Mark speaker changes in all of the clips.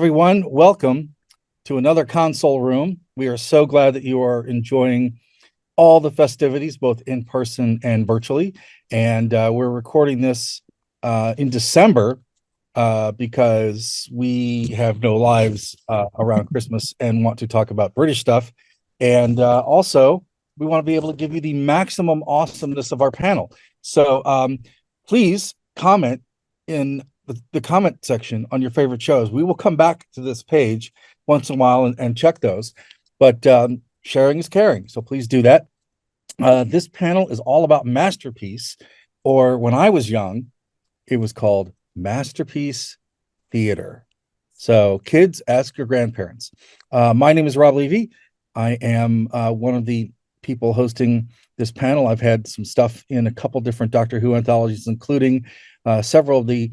Speaker 1: everyone. Welcome to another console room. We are so glad that you are enjoying all the festivities, both in person and virtually. And we're recording this in December because we have no lives around Christmas and want to talk about British stuff. And also, we want to be able to give you the maximum awesomeness of our panel. So please comment in the comment section on your favorite shows. We will come back to this page once in a while and check those. But sharing is caring, so please do that. This panel is all about Masterpiece, or when I was young, it was called Masterpiece Theater. So kids, ask your grandparents. My name is Rob Levy. I am one of the people hosting this panel. I've had some stuff in a couple different Doctor Who anthologies, including several of the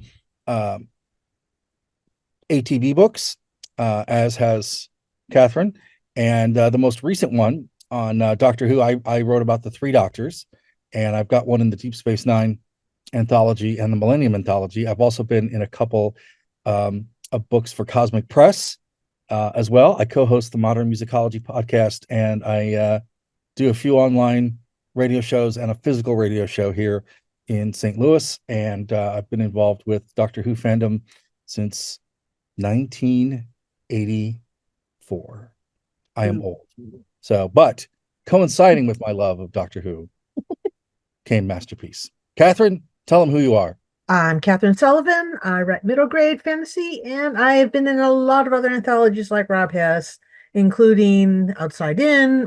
Speaker 1: ATB books, as has Kathryn. And the most recent one on Doctor Who, I wrote about the Three Doctors, and I've got one in the Deep Space Nine anthology and the Millennium anthology. I've also been in a couple of books for Cosmic Press as well. I co-host the Modern Musicology podcast, and I do a few online radio shows and a physical radio show here in St. Louis. And I've been involved with Doctor Who fandom since 1984. I am old. So, but coinciding with my love of Doctor Who came Masterpiece. Kathryn, tell them who you are.
Speaker 2: I'm Kathryn Sullivan. I write middle grade fantasy, and I have been in a lot of other anthologies like Rob has, including Outside In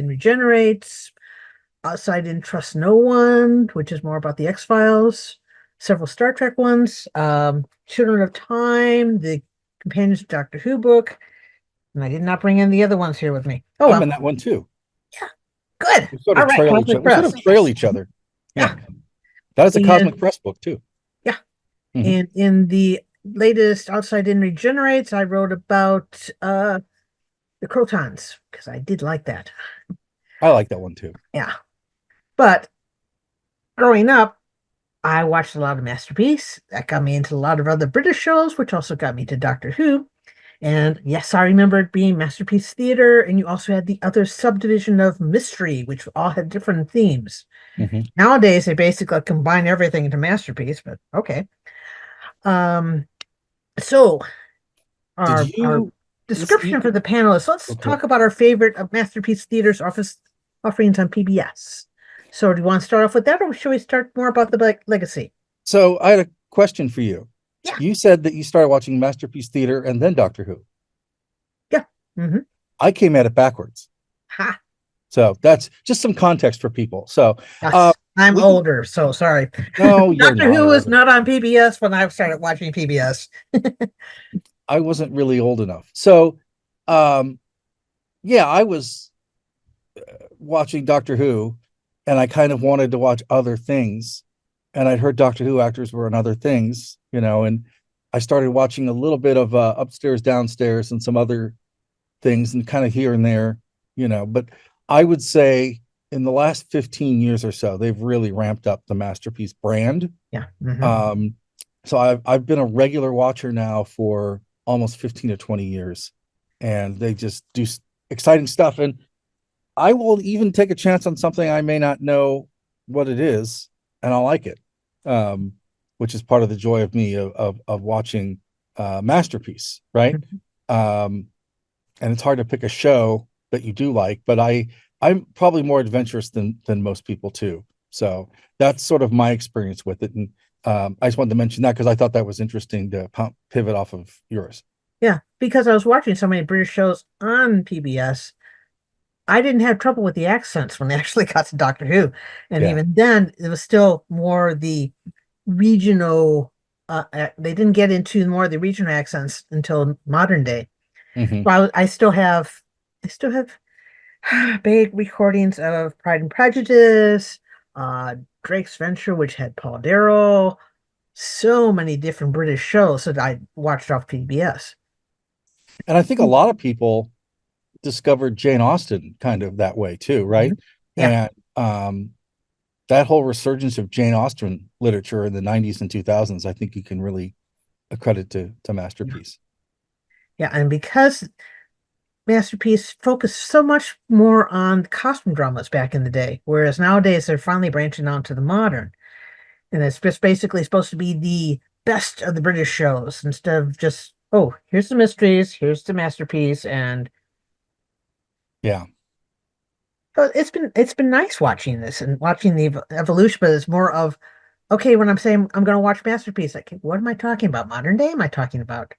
Speaker 2: Regenerates, Outside In Trust No One, which is more about the X-Files, several Star Trek ones, Children of Time, the Companions of Doctor Who book, and I did not bring in the other ones here with me. Oh,
Speaker 1: I'm
Speaker 2: well.
Speaker 1: in that one too.
Speaker 2: Yeah, good.
Speaker 1: We sort of trail each other. Yeah. That is a Cosmic Press book too.
Speaker 2: Yeah. Mm-hmm. And in the latest Outside In Regenerates, I wrote about the Crotons, because I did like that.
Speaker 1: I like that one too.
Speaker 2: Yeah. But growing up, I watched a lot of Masterpiece. That got me into a lot of other British shows, which also got me to Doctor Who. And yes, I remember it being Masterpiece Theater, and you also had the other subdivision of Mystery, which all had different themes. Mm-hmm. Nowadays, they basically combine everything into Masterpiece, but okay. So our description for the panel is, let's talk about our favorite of Masterpiece Theater's offerings on PBS. So do you want to start off with that, or should we start more about the legacy?
Speaker 1: So I had a question for you.
Speaker 2: Yeah.
Speaker 1: You said that you started watching Masterpiece Theater and then Doctor Who.
Speaker 2: Yeah. Mm-hmm.
Speaker 1: I came at it backwards.
Speaker 2: Ha.
Speaker 1: So that's just some context for people. So
Speaker 2: yes, I'm older, so sorry.
Speaker 1: No,
Speaker 2: Doctor Who was not on PBS when I started watching PBS.
Speaker 1: I wasn't really old enough. So yeah, I was watching Doctor Who, and I kind of wanted to watch other things. And I'd heard Doctor Who actors were in other things, and I started watching a little bit of Upstairs, Downstairs and some other things, and kind of here and there, but I would say in the last 15 years or so, they've really ramped up the Masterpiece brand.
Speaker 2: Yeah. Mm-hmm.
Speaker 1: So I've been a regular watcher now for almost 15 to 20 years, and they just do exciting stuff. And I will even take a chance on something I may not know what it is, and I'll like it, which is part of the joy of me of watching Masterpiece, right? Mm-hmm. And it's hard to pick a show that you do like, but I'm probably more adventurous than most people too. So that's sort of my experience with it. And I just wanted to mention that because I thought that was interesting to pivot off of yours.
Speaker 2: Yeah, because I was watching so many British shows on PBS, I didn't have trouble with the accents when they actually got to Doctor Who. And even then, it was still more the regional, they didn't get into more of the regional accents until modern day. Mm-hmm. So I still have big recordings of Pride and Prejudice, Drake's Venture, which had Paul Darrow, so many different British shows that I watched off PBS.
Speaker 1: And I think a lot of people discovered Jane Austen kind of that way too, right? Mm-hmm. Yeah. And that whole resurgence of Jane Austen literature in the 90s and 2000s, I think you can really accredit to Masterpiece.
Speaker 2: Yeah, and because Masterpiece focused so much more on costume dramas back in the day, whereas nowadays they're finally branching out to the modern. And it's just basically supposed to be the best of the British shows instead of just, oh, here's the mysteries, here's the masterpiece, and
Speaker 1: Yeah.
Speaker 2: it's been nice watching this and watching the evolution, but it's more of okay, when I'm saying I'm going to watch Masterpiece, like, what am I talking about? Modern day am I talking about?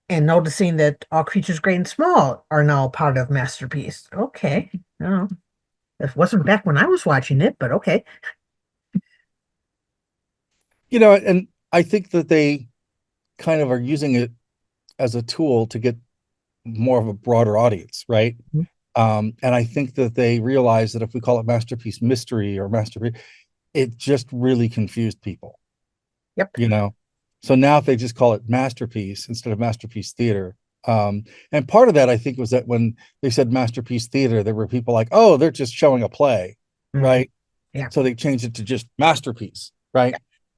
Speaker 2: And noticing that all creatures great and small are now part of Masterpiece. Okay. No, it wasn't back when I was watching it, but okay.
Speaker 1: And I think that they kind of are using it as a tool to get more of a broader audience, right?
Speaker 2: Mhm.
Speaker 1: And I think that they realize that if we call it Masterpiece Mystery or Masterpiece, it just really confused people,
Speaker 2: Yep.
Speaker 1: you know? So now if they just call it Masterpiece instead of Masterpiece Theater, and part of that I think was that when they said Masterpiece Theater, there were people like, oh, they're just showing a play,
Speaker 2: Mhm.
Speaker 1: right?
Speaker 2: Yeah.
Speaker 1: So they changed it to just Masterpiece, right?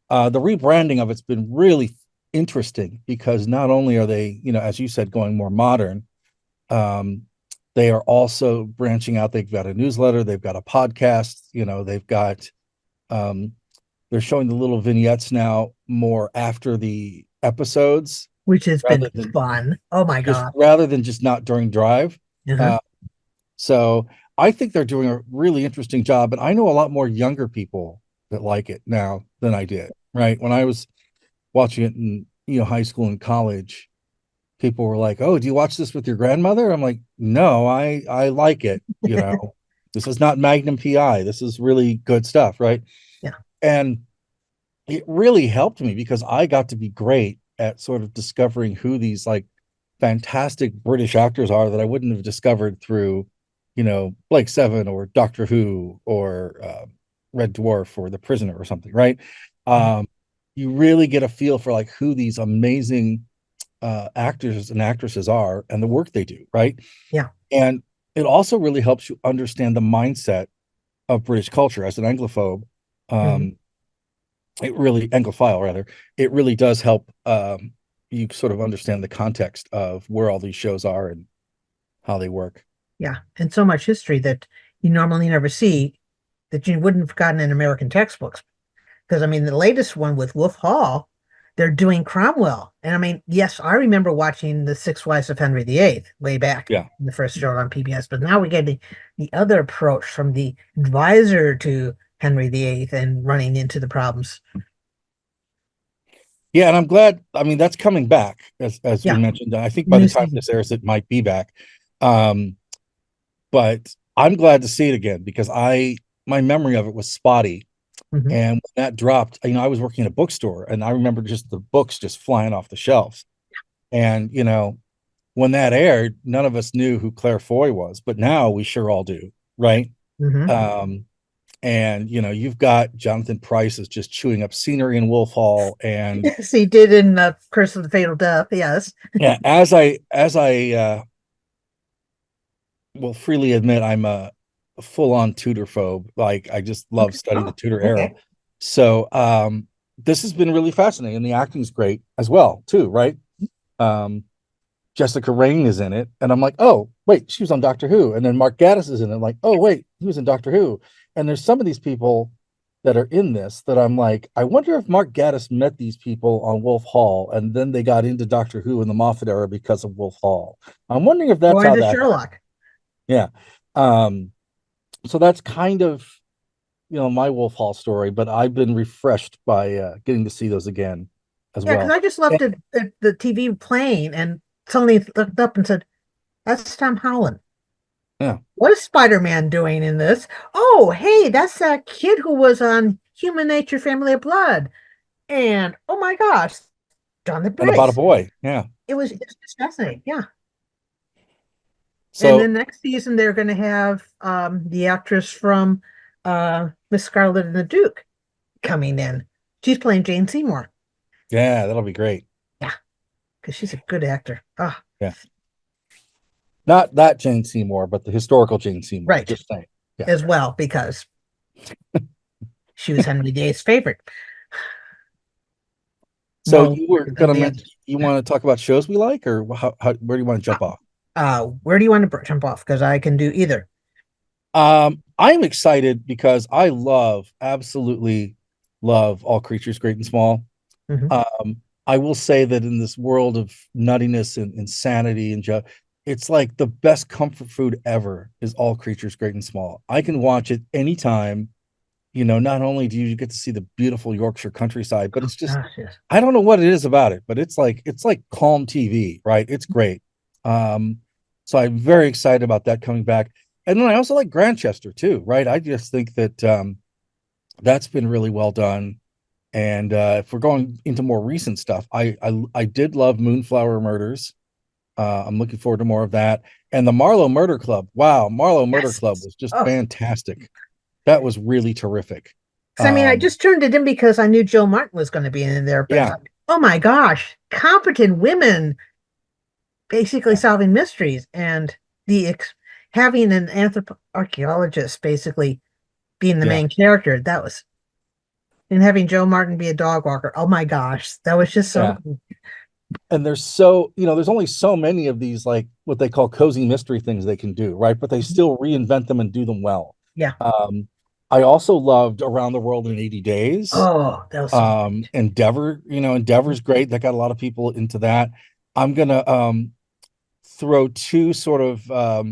Speaker 1: The rebranding of it's been really interesting because not only are they, as you said, going more modern, um, they are also branching out. They've got a newsletter, they've got a podcast, they've got um, they're showing the little vignettes now more after the episodes
Speaker 2: Which has been
Speaker 1: rather than
Speaker 2: fun. Oh my God.
Speaker 1: just not during drive.
Speaker 2: Uh-huh.
Speaker 1: Uh, so I think they're doing a really interesting job, and I know a lot more younger people that like it now than I did. Right when I was watching it in high school and college, people were like, "Oh, do you watch this with your grandmother?" I'm like, "No, I like it. This is not Magnum PI. This is really good stuff, right?"
Speaker 2: Yeah.
Speaker 1: And it really helped me because I got to be great at sort of discovering who these like fantastic British actors are that I wouldn't have discovered through, Blake Seven or Doctor Who or Red Dwarf or The Prisoner or something, right?
Speaker 2: Mhm.
Speaker 1: You really get a feel for like who these amazing actors and actresses are and the work they do, right?
Speaker 2: Yeah.
Speaker 1: And it also really helps you understand the mindset of British culture as an Anglophobe.
Speaker 2: Mhm.
Speaker 1: Um, it really Anglophile rather. It really does help you sort of understand the context of where all these shows are and how they work.
Speaker 2: Yeah. And so much history that you normally never see that you wouldn't have gotten in American textbooks. Because I mean, the latest one with Wolf Hall, they're doing Cromwell. And I mean, yes, I remember watching The Six Wives of Henry VIII way back
Speaker 1: Yeah.
Speaker 2: in the first show on PBS, but now we get the other approach from the advisor to Henry VIII and running into the problems.
Speaker 1: Yeah, and I'm glad. I mean, that's coming back as we
Speaker 2: Yeah,
Speaker 1: mentioned. I think by the
Speaker 2: new
Speaker 1: time
Speaker 2: season.
Speaker 1: this airs, it might be back. Um, but I'm glad to see it again because my memory of it was spotty.
Speaker 2: Hmm.
Speaker 1: And when that dropped, I was working in a bookstore and I remember just the books just flying off the shelves. And when that aired, none of us knew who Claire Foy was, but now we sure all do, right?
Speaker 2: Hmm.
Speaker 1: Um, and you've got Jonathan Pryce is just chewing up scenery in Wolf Hall, and
Speaker 2: Yes, he did in Curse of the Fatal Death. Yes.
Speaker 1: yeah, as I will freely admit, I'm a full-on Tudor phobe. Like I just love studying the
Speaker 2: Oh,
Speaker 1: Tudor era.
Speaker 2: okay.
Speaker 1: So this has been really fascinating, and the acting's great as well, too, right? Um, Jessica Raine is in it, and I'm like, oh wait, she was on Doctor Who, and then Mark Gatiss is in it. I'm like, oh wait, he was in Doctor Who, and there's some of these people that are in this that I'm like, I wonder if Mark Gatiss met these people on Wolf Hall, and then they got into Doctor Who in the Moffat era because of Wolf Hall. I'm wondering if that's
Speaker 2: Going
Speaker 1: how
Speaker 2: to
Speaker 1: that happened.
Speaker 2: Sherlock.
Speaker 1: Yeah. Um, so that's kind of my Wolf Hall story, but I've been refreshed by getting to see those again as
Speaker 2: Yeah, because
Speaker 1: well.
Speaker 2: I just left
Speaker 1: And-
Speaker 2: the TV playing and suddenly looked up and said, that's Tom Holland.
Speaker 1: yeah,
Speaker 2: What is Spider-Man doing in this? Oh, hey, that's that kid who was on Human Nature, Family of Blood. And oh my gosh, Jonathan
Speaker 1: and About a
Speaker 2: Bryce.
Speaker 1: Boy. Yeah.
Speaker 2: It's just fascinating. Yeah. And
Speaker 1: So
Speaker 2: then next season they're going to have the actress from Miss Scarlet and the Duke coming in. She's playing Jane Seymour.
Speaker 1: yeah, that'll be great.
Speaker 2: Yeah, because she's a good actor. Ah,
Speaker 1: Yeah. Not that Jane Seymour, but the historical Jane Seymour.
Speaker 2: right.
Speaker 1: Just saying. Yeah.
Speaker 2: As well, because she was Henry VIII's favorite,
Speaker 1: So
Speaker 2: more
Speaker 1: you were
Speaker 2: than
Speaker 1: going to
Speaker 2: the
Speaker 1: mention
Speaker 2: others.
Speaker 1: you want to talk about shows we like, or where do you want to
Speaker 2: Uh,
Speaker 1: jump off?
Speaker 2: where do you want to jump off? Because I can do either.
Speaker 1: I'm excited because I absolutely love All Creatures Great and Small.
Speaker 2: Mhm.
Speaker 1: I will say that in this world of nuttiness and insanity it's like the best comfort food ever is All Creatures Great and Small. I can watch it anytime. Not only do you get to see the beautiful Yorkshire countryside, but
Speaker 2: Oh
Speaker 1: it's just,
Speaker 2: gosh, yes.
Speaker 1: I don't know what it is about it, but it's like calm TV, right? It's great. So I'm very excited about that coming back. And then I also like Grantchester too, right? I just think that that's been really well done. And if we're going into more recent stuff, I did love Moonflower Murders. I'm looking forward to more of that. And the Marlow Murder Club. Wow, Marlow Murder
Speaker 2: Yes.
Speaker 1: Club was just
Speaker 2: Oh,
Speaker 1: fantastic. That was really terrific.
Speaker 2: because I mean, I
Speaker 1: Um,
Speaker 2: just turned it in because I knew Joe Martin was going to be in there, but
Speaker 1: yeah,
Speaker 2: oh my gosh, competent women basically
Speaker 1: yeah,
Speaker 2: solving mysteries and having an archaeologist basically being the
Speaker 1: yeah.
Speaker 2: main character. That was, and having Joe Martin be a dog walker. Oh my gosh, that was just so
Speaker 1: Yeah. And there's only so many of these, like what they call cozy mystery things they can do, right? But they still reinvent them and do them well.
Speaker 2: yeah.
Speaker 1: Um, I also loved Around the World in 80 Days.
Speaker 2: Oh, that was so great.
Speaker 1: Endeavor's great. That got a lot of people into that. I'm gonna throw two sort of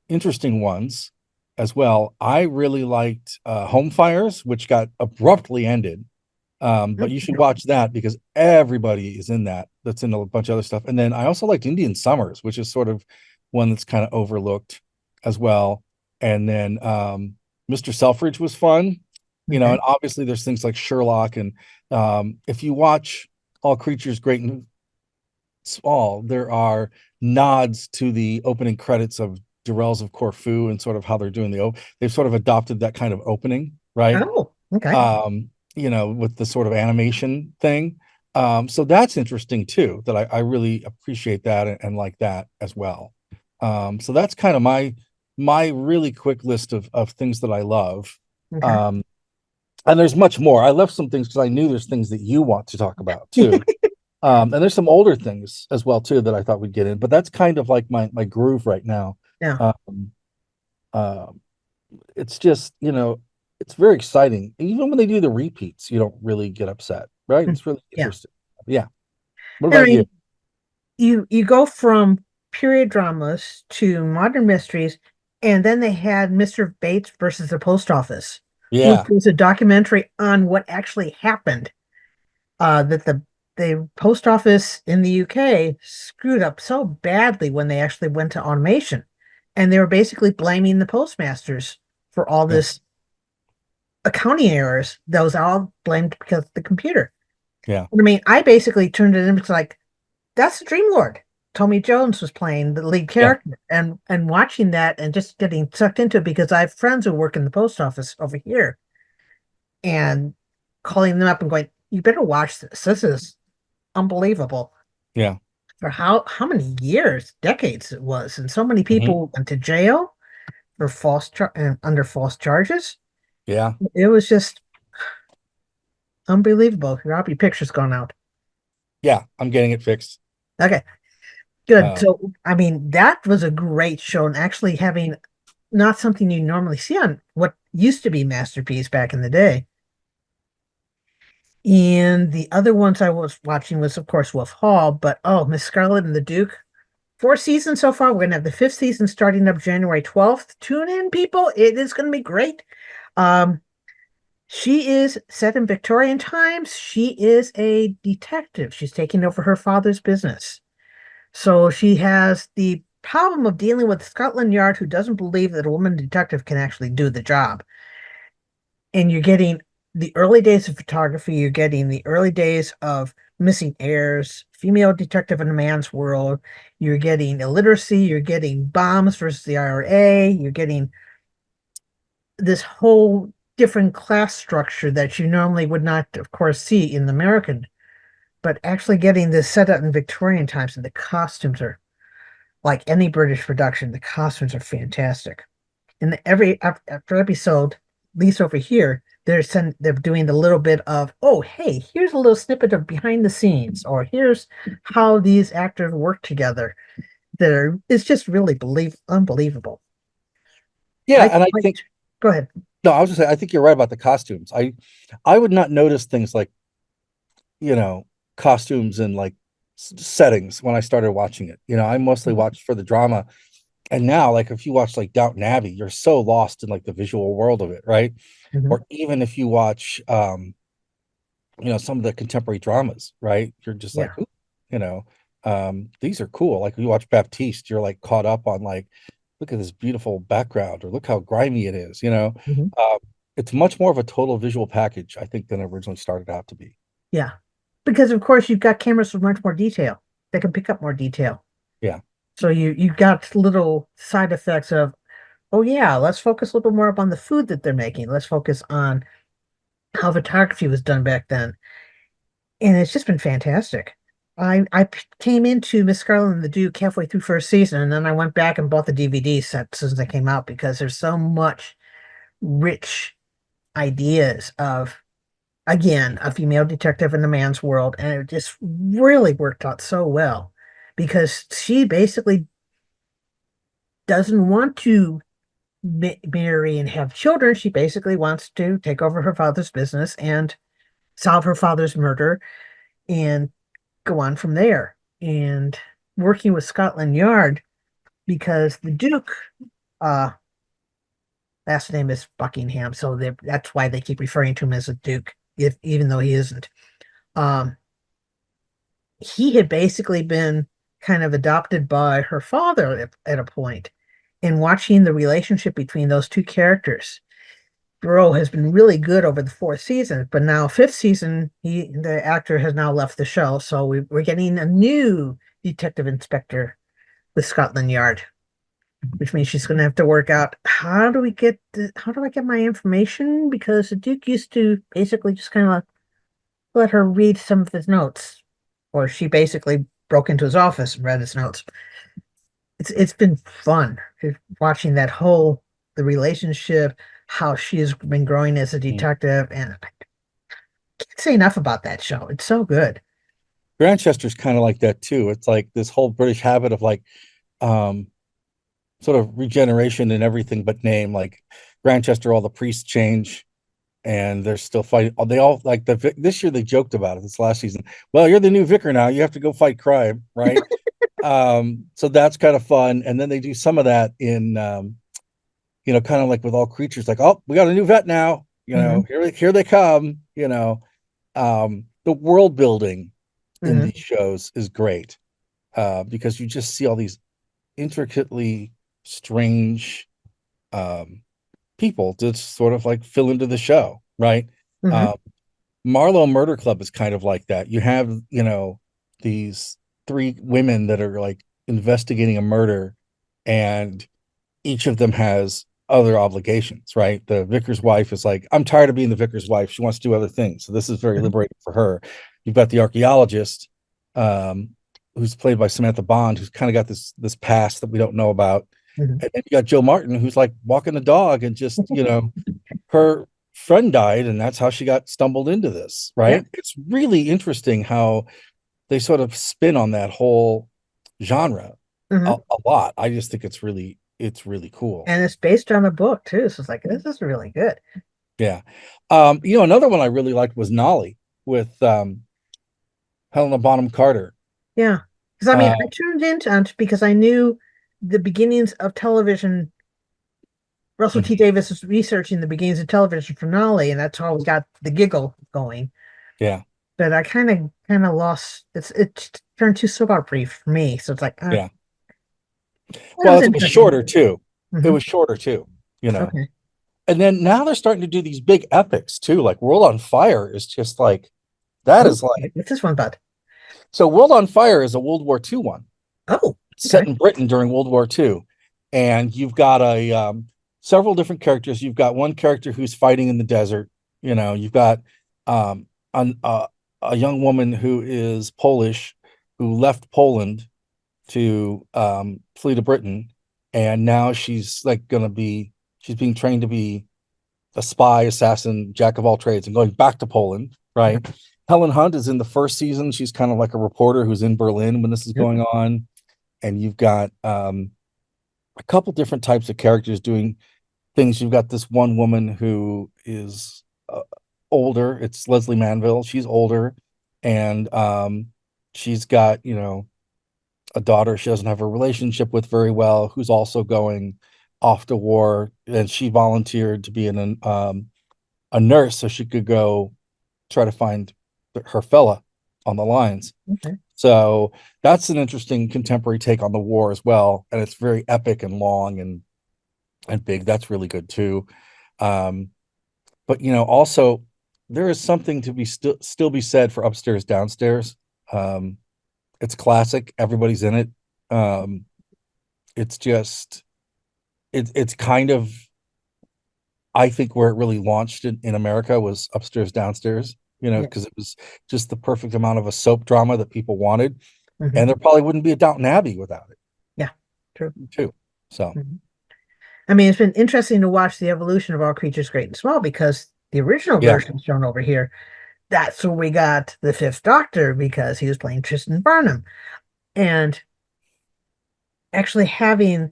Speaker 1: interesting ones as well. I really liked Home Fires, which got abruptly ended. But you should watch that because everybody is in that. That's in a bunch of other stuff. And then I also liked Indian Summers, which is sort of one that's kind of overlooked as well. And then Mr. Selfridge was fun,
Speaker 2: Okay.
Speaker 1: and obviously there's things like Sherlock. And if you watch All Creatures Great and Small, there are nods to the opening credits of Durrells of Corfu and sort of how they're doing they've sort of adopted that kind of opening, right?
Speaker 2: Oh, okay.
Speaker 1: With the sort of animation thing. So that's interesting too, that I really appreciate that and like that as well. So that's kind of my really quick list of things that I love.
Speaker 2: Okay.
Speaker 1: Um, and there's much more. I left some things because I knew there's things that you want to talk about too. And there's some older things as well too that I thought we'd get in, but that's kind of like my groove right now.
Speaker 2: Yeah.
Speaker 1: Um, uh, it's just, it's very exciting. Even when they do the repeats, you don't really get upset, right? It's really
Speaker 2: Yeah.
Speaker 1: interesting. Yeah. What
Speaker 2: And I
Speaker 1: about you?
Speaker 2: mean, you go from period dramas to modern mysteries, and then they had Mr. Bates versus the Post Office, which
Speaker 1: Yeah.
Speaker 2: was a documentary on what actually happened. That the post office in the UK screwed up so badly when they actually went to automation, and they were basically blaming the postmasters for all
Speaker 1: Yeah.
Speaker 2: this accounting errors. That was all blamed because of the computer.
Speaker 1: Yeah.
Speaker 2: I mean, I basically turned it into like that's the Dream Lord. Tommy Jones was playing the lead
Speaker 1: Yeah.
Speaker 2: character, and watching that and just getting sucked into it because I have friends who work in the post office over here, and calling them up and going, "You better watch this. This is unbelievable."
Speaker 1: Yeah.
Speaker 2: For how many years, decades it was, and so many
Speaker 1: Hmm.
Speaker 2: people went to jail for under false charges.
Speaker 1: Yeah.
Speaker 2: It was just unbelievable. Your picture's gone out.
Speaker 1: Yeah. I'm getting it fixed.
Speaker 2: Okay, good.
Speaker 1: Uh,
Speaker 2: So, I mean, that was a great show, and actually having not something you normally see on what used to be Masterpiece back in the day. And the other ones I was watching was, of course, Wolf Hall, but oh, Miss Scarlet and the Duke. 4 seasons so far. We're gonna have the fifth season starting up January 12th. Tune in, people. It is gonna be great. Um, she is set in Victorian times. She is a detective. She's taking over her father's business. So she has the problem of dealing with Scotland Yard, who doesn't believe that a woman detective can actually do the job. And you're getting the early days of photography, you're getting the early days of missing heirs, female detective in a man's world, you're getting illiteracy, you're getting bombs versus the IRA, you're getting this whole different class structure that you normally would not, of course, see in the American, but actually getting this set up in Victorian times, and the costumes are like any British production, the costumes are fantastic. And every after episode, at least over here, they're doing the little bit of, oh, hey, here's a little snippet of behind the scenes, or here's how these actors work together. It's just really unbelievable.
Speaker 1: Yeah,
Speaker 2: I
Speaker 1: and I think
Speaker 2: liked, go ahead.
Speaker 1: no, I was just saying, I think you're right about the costumes. I would not notice things like, you know, costumes and like settings when I started watching it. I mostly watched for the drama. And now, like, if you watch like Downton Abbey, you're so lost in like the visual world of it, right?
Speaker 2: Mhm.
Speaker 1: Or even if you watch, some of the contemporary dramas, right? You're just like,
Speaker 2: Yeah.
Speaker 1: ooh, these are cool. Like, you watch Baptiste, you're like caught up on like, look at this beautiful background, or look how grimy it is.
Speaker 2: Mhm.
Speaker 1: Um, it's much more of a total visual package, I think, than it originally started out to be.
Speaker 2: Yeah. Because of course you've got cameras with much more detail. They can pick up more detail.
Speaker 1: Yeah.
Speaker 2: So you got little side effects of, oh yeah, let's focus a little more up on the food that they're making. Let's focus on how photography was done back then. And it's just been fantastic. Came into Miss Scarlet and the Duke halfway through first season, and then I went back and bought the DVD set as they came out because there's so much rich ideas of, again, a female detective in a man's world, and it just really worked out so well because she basically doesn't want to marry and have children. She basically wants to take over her father's business and solve her father's murder and go on from there. And working with Scotland Yard because the Duke, uh, last name is Buckingham, so that's why they keep referring to him as a Duke, even though he isn't. Um, he had basically been kind of adopted by her father at a point, and watching the relationship between those two characters. Bro has been really good over the fourth season, but now fifth season, the actor has now left the show, so we're getting a new detective inspector with Scotland Yard, which means she's going to have to work out how do I get my information, because the Duke used to basically just kind of let her read some of his notes, or she basically broke into his office and read his notes. It's been fun watching the relationship, how she has been growing as a
Speaker 1: Mm.
Speaker 2: detective, and I can't say enough about that show. It's so good.
Speaker 1: Grantchester's kind of like that too. It's like this whole British habit of like, um, sort of regeneration in everything but name. Like Grantchester, all the priests change and they're still fighting. They all like this year they joked about it this last season. Well, you're the new vicar now. You have to go fight crime, right? So that's kind of fun. And then they do some of that in, kind of like with all creatures, like, oh, we got a new vet now.
Speaker 2: Hmm.
Speaker 1: Here they come. The world building in
Speaker 2: Hmm.
Speaker 1: these shows is great, because you just see all these intricately strange, um, people to sort of like fill into the show, right?
Speaker 2: Hmm.
Speaker 1: Um, Marlow Murder Club is kind of like that. You have, these three women that are like investigating a murder, and each of them has other obligations, right? The vicar's wife is like, I'm tired of being the vicar's wife. She wants to do other things. So this is very liberating for her. You've got the archaeologist, um, who's played by Samantha Bond, who's kind of got this past that we don't know about.
Speaker 2: Hmm.
Speaker 1: And then you got Joe Martin, who's like walking the dog, and just, her friend died, and that's how she got stumbled into this,
Speaker 2: Yeah.
Speaker 1: right? It's really interesting how they sort of spin on that whole genre
Speaker 2: Hmm.
Speaker 1: a lot. I just think it's really cool.
Speaker 2: And it's based on a book too, so it's like this is really good.
Speaker 1: Yeah. Another one I really liked was Nolly with, Helena Bonham Carter.
Speaker 2: Yeah, because I mean,
Speaker 1: Uh,
Speaker 2: I tuned into it because I knew the beginnings of television. Russell T.
Speaker 1: mhm,
Speaker 2: Davis was researching the beginnings of television finale, and that's how we got the giggle going.
Speaker 1: yeah,
Speaker 2: But I kind of lost. It turned too soap opera for me, so it's like,
Speaker 1: yeah.
Speaker 2: it
Speaker 1: Well,
Speaker 2: was
Speaker 1: it was
Speaker 2: interesting.
Speaker 1: shorter too. It
Speaker 2: Hmm.
Speaker 1: was shorter too, you know.
Speaker 2: Okay.
Speaker 1: And then now they're starting to do these big epics too. Like World on Fire is just like that
Speaker 2: Oh,
Speaker 1: is like
Speaker 2: what's this one about?
Speaker 1: so World on Fire is a World War II one
Speaker 2: Oh,
Speaker 1: set
Speaker 2: okay.
Speaker 1: in Britain during World War II. And you've got several different characters. You've got one character who's fighting in the desert. You've got, um, an, a young woman who is Polish, who left Poland to, flee to Britain, and now she's being trained to be a spy, assassin, jack of all trades, and going back to Poland, right? Helen Hunt is in the first season. She's kind of like a reporter who's in Berlin when this is
Speaker 2: Yep.
Speaker 1: going on. And you've got a couple different types of characters doing things. You've got this one woman who is older. It's Leslie Manville. She's older, and she's got, a daughter she doesn't have a relationship with very well, who's also going off to war, and she volunteered to be a nurse so she could go try to find her fella on the lines.
Speaker 2: Okay.
Speaker 1: So that's an interesting contemporary take on the war as well, and it's very epic and long and big. That's really good too. But also there is something to be still be said for Upstairs Downstairs. It's classic. Everybody's in it. It's just it's kind of, I think, where it really launched in America was Upstairs Downstairs,
Speaker 2: Yeah.
Speaker 1: because it was just the perfect amount of a soap drama that people wanted.
Speaker 2: Mhm.
Speaker 1: And there probably wouldn't be a Downton Abbey without it,
Speaker 2: Yeah, true.
Speaker 1: too. So,
Speaker 2: Mhm. I mean, it's been interesting to watch the evolution of All Creatures Great and Small, because the original
Speaker 1: yeah,
Speaker 2: version shown over here, that's where we got the Fifth Doctor, because he was playing Tristan Barnum. And actually having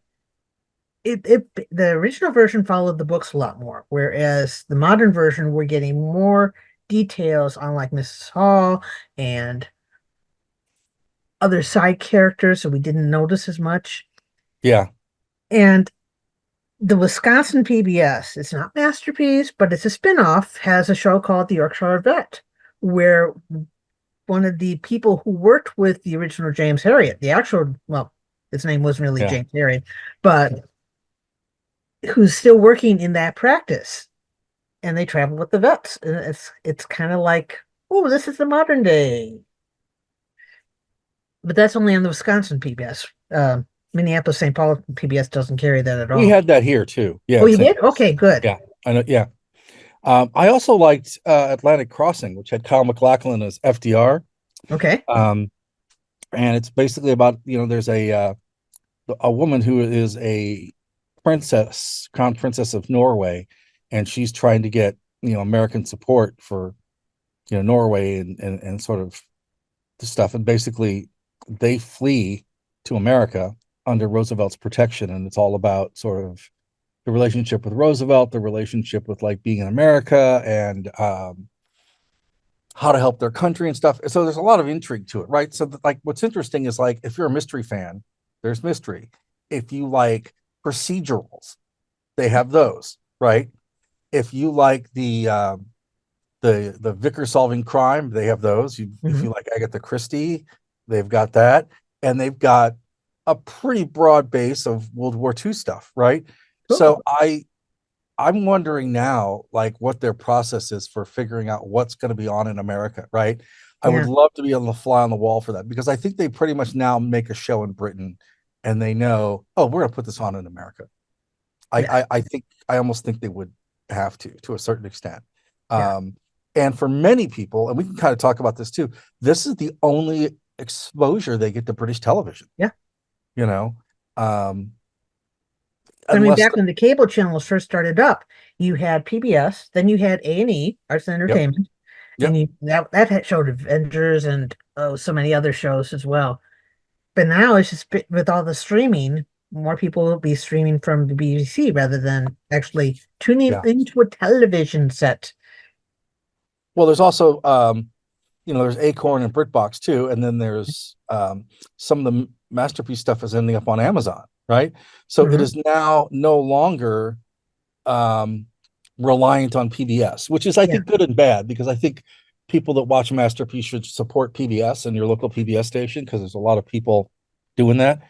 Speaker 2: the original version followed the books a lot more, whereas the modern version, we're getting more details on like Mrs. Hall and other side characters, so we didn't notice as much.
Speaker 1: yeah,
Speaker 2: And the Wisconsin PBS, it's not Masterpiece, but it's a spinoff, has a show called The Yorkshire Vet, where one of the people who worked with the original James Herriot, the actual, well, his name wasn't really
Speaker 1: yeah.
Speaker 2: James Herriot, but who's still working in that practice, and they travel with the vets. And it's kind of like, oh, this is the modern day. But that's only on the Wisconsin PBS. Minneapolis St. Paul PBS doesn't carry that at
Speaker 1: We
Speaker 2: all.
Speaker 1: had that here too. Yeah,
Speaker 2: Oh, you
Speaker 1: St.
Speaker 2: did? Okay, good.
Speaker 1: Yeah, I know. Yeah, I also liked Atlantic Crossing, which had Kyle MacLachlan as FDR.
Speaker 2: Okay.
Speaker 1: And it's basically about, there's a woman who is a princess, crown princess of Norway, and she's trying to get, American support for, Norway and sort of the stuff. And basically they flee to America under Roosevelt's protection. And it's all about sort of the relationship with Roosevelt, the relationship with like being in America, and how to help their country and stuff. So there's a lot of intrigue to it, right? So like what's interesting is, like, if you're a mystery fan, there's mystery. If you like procedurals, they have those, right? If you like the vicar solving crime, they have those. If you like Agatha Christie, they've got that, and they've got a pretty broad base of World War II stuff, right?
Speaker 2: Cool.
Speaker 1: So I'm wondering now, like, what their process is for figuring out what's going to be on in America, right? I would love to be able to fly on the wall for that, because I think they pretty much now make a show in Britain and they know, oh, we're going to put this on in America. I almost think they would have to a certain extent.
Speaker 2: Yeah.
Speaker 1: And for many people, and we can kind of talk about this too, this is the only exposure they get to British television.
Speaker 2: Yeah. I mean, back when the cable channels first started up, you had PBS, then you had A&E, Arts and Entertainment, and that showed Avengers and so many other shows as well. But now it's just with all the streaming, more people will be streaming from the BBC rather than actually tuning into a television set.
Speaker 1: Well, there's also there's Acorn and BritBox too, and then there's some of the Masterpiece stuff is ending up on Amazon, right? So it is now no longer reliant on PBS, which is, I think, good and bad, because I think people that watch Masterpiece should support PBS and your local PBS station, because there's a lot of people doing that.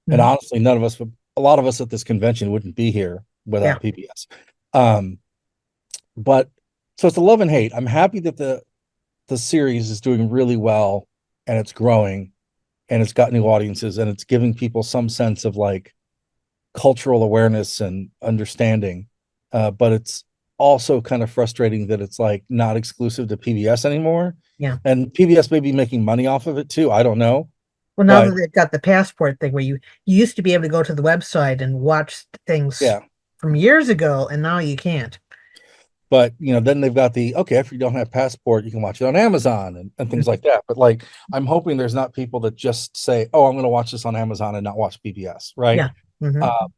Speaker 1: And honestly, none of us, a lot of us at this convention wouldn't be here without PBS. But so it's a love and hate. I'm happy that the series is doing really well, and it's growing, and it's got new audiences, and it's giving people some sense of like cultural awareness and understanding. But it's also kind of frustrating that it's like not exclusive to PBS anymore.
Speaker 2: Yeah.
Speaker 1: And PBS may be making money off of it too. I don't know.
Speaker 2: Well, now that they've got the passport thing, where you used to be able to go to the website and watch things from years ago, and now you can't.
Speaker 1: But then they've got okay, if you don't have Passport, you can watch it on Amazon and things like that. But like, I'm hoping there's not people that just say, oh, I'm going to watch this on Amazon and not watch PBS, right?
Speaker 2: Yeah. Hmm.
Speaker 1: Uh,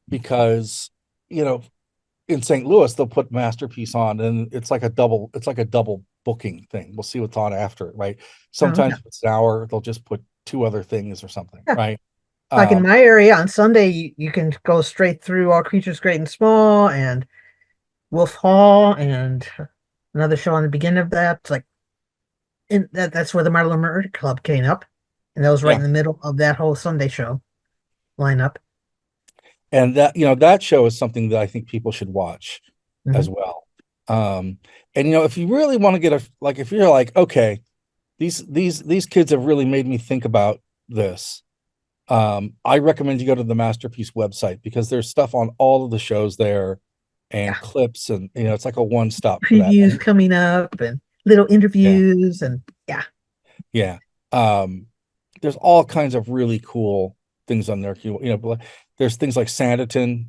Speaker 1: because in St. Louis they'll put Masterpiece on, and it's like a double booking thing. We'll see what's on after it, right?
Speaker 2: Oh, yeah.
Speaker 1: Sometimes if it's an hour, they'll just put two other things or something,
Speaker 2: Yeah.
Speaker 1: right?
Speaker 2: Like in
Speaker 1: Um,
Speaker 2: my area on Sunday, you can go straight through All Creatures Great and Small and Wolf Hall and another show on the beginning of that. It's like that's where the Marlow Murder Club came up. And that was right
Speaker 1: yeah,
Speaker 2: in the middle of that whole Sunday show lineup.
Speaker 1: and that show is something that I think people should watch
Speaker 2: Hmm.
Speaker 1: as well. Um, and if you really want to get if you're like, okay, these kids have really made me think about this. I recommend you go to the Masterpiece website because there's stuff on all of the shows there and
Speaker 2: Yeah.
Speaker 1: clips, and it's like a one-stop for that.
Speaker 2: Previews
Speaker 1: And
Speaker 2: coming up and little
Speaker 1: yeah,
Speaker 2: interviews and yeah.
Speaker 1: yeah. There's all kinds of really cool things on there. But there's things like Sanditon,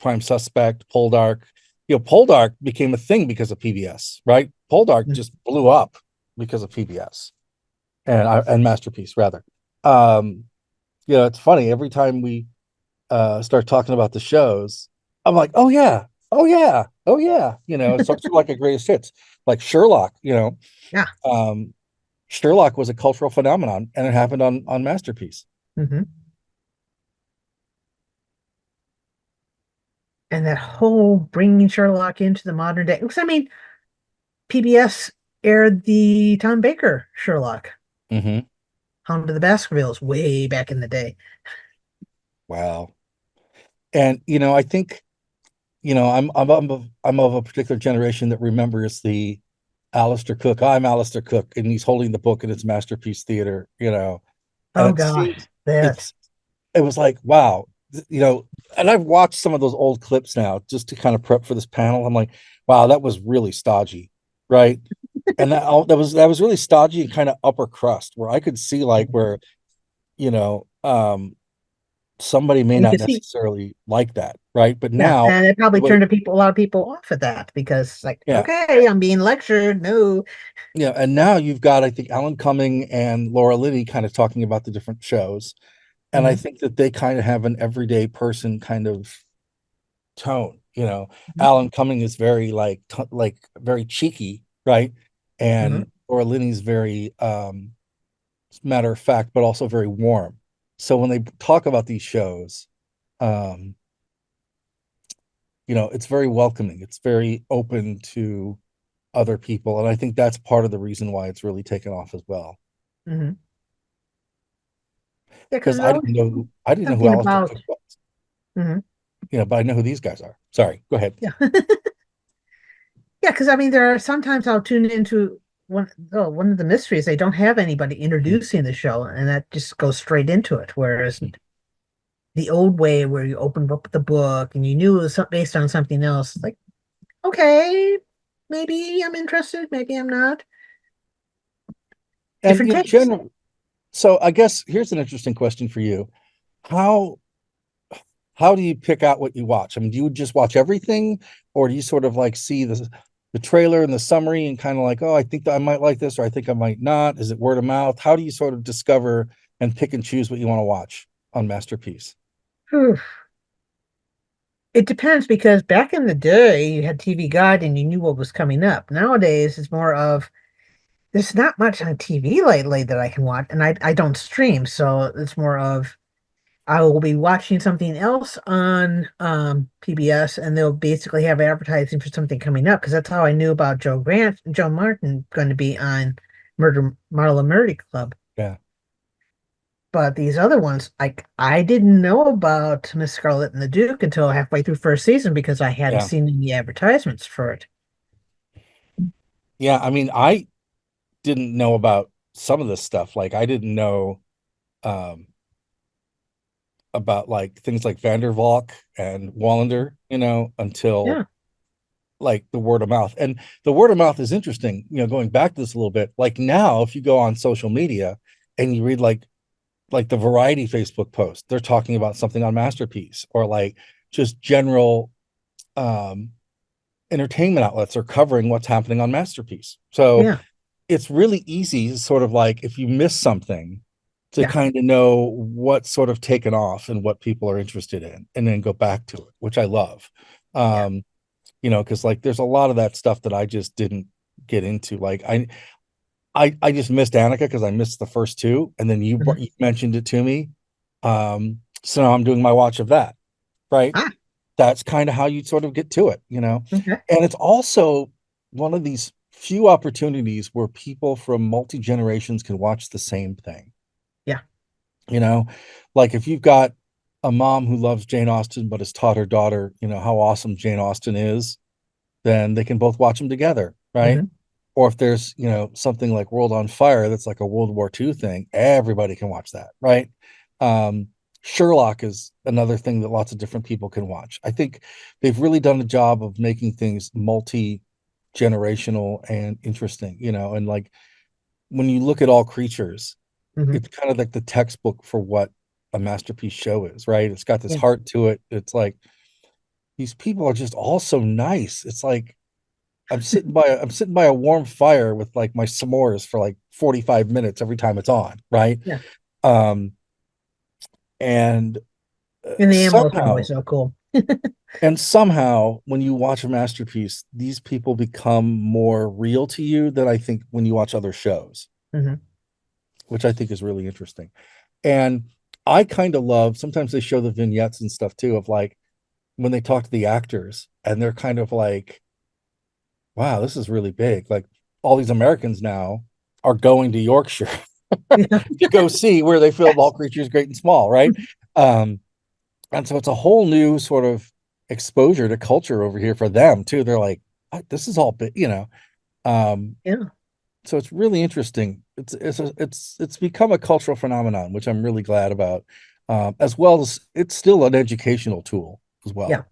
Speaker 1: Prime Suspect, Poldark. Poldark became a thing because of PBS, right? Poldark
Speaker 2: Mm.
Speaker 1: just blew up because of PBS and Masterpiece rather. Um, it's funny every time we start talking about the shows, I'm like, oh yeah, oh yeah, oh yeah. It's sort of like a greatest hits, like Sherlock.
Speaker 2: Yeah.
Speaker 1: Um, Sherlock was a cultural phenomenon, and it happened on Masterpiece.
Speaker 2: Hmm. And that whole bringing Sherlock into the modern day. Because I mean, PBS aired the Tom Baker Sherlock,
Speaker 1: Hmm.
Speaker 2: Hound of the Baskervilles, way back in the day.
Speaker 1: Wow. And I think I'm of a particular generation that remembers the Alistair Cook. I'm Alistair Cook, and he's holding the book, and it's Masterpiece Theater. And
Speaker 2: Oh gosh, that.
Speaker 1: it was like, wow, and I've watched some of those old clips now just to kind of prep for this panel. I'm like, wow, that was really stodgy, right? And that was really stodgy and kind of upper crust, where I could see like where you know somebody may
Speaker 2: You
Speaker 1: not
Speaker 2: can see,
Speaker 1: necessarily like that, right? But
Speaker 2: yeah,
Speaker 1: now
Speaker 2: and it
Speaker 1: the
Speaker 2: probably
Speaker 1: way,
Speaker 2: turned a lot of people off at that because, like,
Speaker 1: yeah,
Speaker 2: okay, I'm being lectured. No.
Speaker 1: yeah, and now you've got, I think, Alan Cumming and Laura Linney kind of talking about the different shows, and I
Speaker 2: Hmm.
Speaker 1: think that they kind of have an everyday person kind of tone.
Speaker 2: Hmm.
Speaker 1: Alan Cumming is very like very cheeky, right?
Speaker 2: Hmm.
Speaker 1: And Laura Linney's very matter of fact, but also very warm. So when they talk about these shows, um, it's very welcoming. It's very open to other people, and I think that's part of the reason why it's really taken off as well.
Speaker 2: Hmm. Yeah, because
Speaker 1: Because
Speaker 2: there's always
Speaker 1: I didn't know who
Speaker 2: something
Speaker 1: Alistair
Speaker 2: about.
Speaker 1: Cook was,
Speaker 2: Hmm.
Speaker 1: but I know who these guys are. Sorry, go ahead.
Speaker 2: Yeah. Yeah, because I mean, there are sometimes I'll tune into one of the mysteries. They don't have anybody introducing the show, and that just goes straight into it. Whereas the old way, where you opened up the book and you knew it was based on something else, like, okay, maybe I'm interested, maybe I'm not.
Speaker 1: And
Speaker 2: Different takes.
Speaker 1: general. So I guess here's an interesting question for you. How how do you pick out what you watch? I mean, do you just watch everything, or do you sort of like see the trailer and the summary and kind of like, oh, I think that I might like this, or I think I might not? Is it word of mouth? How do you sort of discover and pick and choose what you want to watch on Masterpiece?
Speaker 2: Whew. It depends because back in the day, you had TV Guide and you knew what was coming up. Nowadays, it's more of there's not much on TV lately that I can watch, and I don't stream, so it's more of I will be watching something else on PBS, and they'll basically have advertising for something coming up because that's how I knew about Joe Martin going to be on Marlow Murder Club.
Speaker 1: Yeah,
Speaker 2: But these other ones, like I didn't know about Miss Scarlet and the Duke until halfway through first season because I hadn't
Speaker 1: yeah,
Speaker 2: seen any advertisements for it.
Speaker 1: yeah. I mean, I didn't know about some of this stuff. Like, I didn't know um, about like things like Vandervalk and Wallander, until
Speaker 2: Yeah.
Speaker 1: like the word of mouth. And the word of mouth is interesting, going back to this a little bit. Like now, if you go on social media and you read like the Variety Facebook post, they're talking about something on Masterpiece, or like just general um entertainment outlets are covering what's happening on Masterpiece. So
Speaker 2: Yeah.
Speaker 1: it's really easy, sort of like if you miss something, to
Speaker 2: Yeah.
Speaker 1: kind of know what's sort of taken off and what people are interested in, and then go back to it, which I love.
Speaker 2: Yeah.
Speaker 1: Because like there's a lot of that stuff that I just didn't get into. Like I just missed Annika because I missed the first two, and then
Speaker 2: Mhm.
Speaker 1: you mentioned it to me. So now I'm doing my watch of that, right?
Speaker 2: Ah,
Speaker 1: That's kind of how you sort of get to it,
Speaker 2: okay.
Speaker 1: And it's also one of these few opportunities where people from multi generations can watch the same thing.
Speaker 2: Yeah.
Speaker 1: You know, like if you've got a mom who loves Jane Austen but has taught her daughter, how awesome Jane Austen is, then they can both watch them together, right?
Speaker 2: Hmm.
Speaker 1: Or if there's, something like World on Fire that's like a World War II thing, everybody can watch that, right? Um, Sherlock is another thing that lots of different people can watch. I think they've really done a job of making things multi-generational and interesting, and like when you look at All Creatures,
Speaker 2: Hmm.
Speaker 1: it's kind of like the textbook for what a masterpiece show is, right? It's got this
Speaker 2: Yeah.
Speaker 1: heart to it. It's like these people are just all so nice. It's like I'm sitting by a warm fire with like my s'mores for like 45 minutes every time it's on, right?
Speaker 2: Yeah.
Speaker 1: Um and
Speaker 2: And the animals are
Speaker 1: somehow
Speaker 2: always so cool.
Speaker 1: when you watch a masterpiece, these people become more real to you than I think when you watch other shows,
Speaker 2: Hmm.
Speaker 1: which I think is really interesting. And I kind of love sometimes they show the vignettes and stuff too of like when they talk to the actors and they're kind of like, wow, this is really big. Like all these Americans now are going to Yorkshire
Speaker 2: Yeah.
Speaker 1: to go see where they filmed All
Speaker 2: Yes.
Speaker 1: Creatures Great and Small, right? Um, and so it's a whole new sort of exposure to culture over here for them too. They're like, "What? This is all big. Um,
Speaker 2: Yeah.
Speaker 1: so it's really interesting. It's become a cultural phenomenon, which I'm really glad about. As well as it's still an educational tool as
Speaker 2: Yeah.
Speaker 1: well.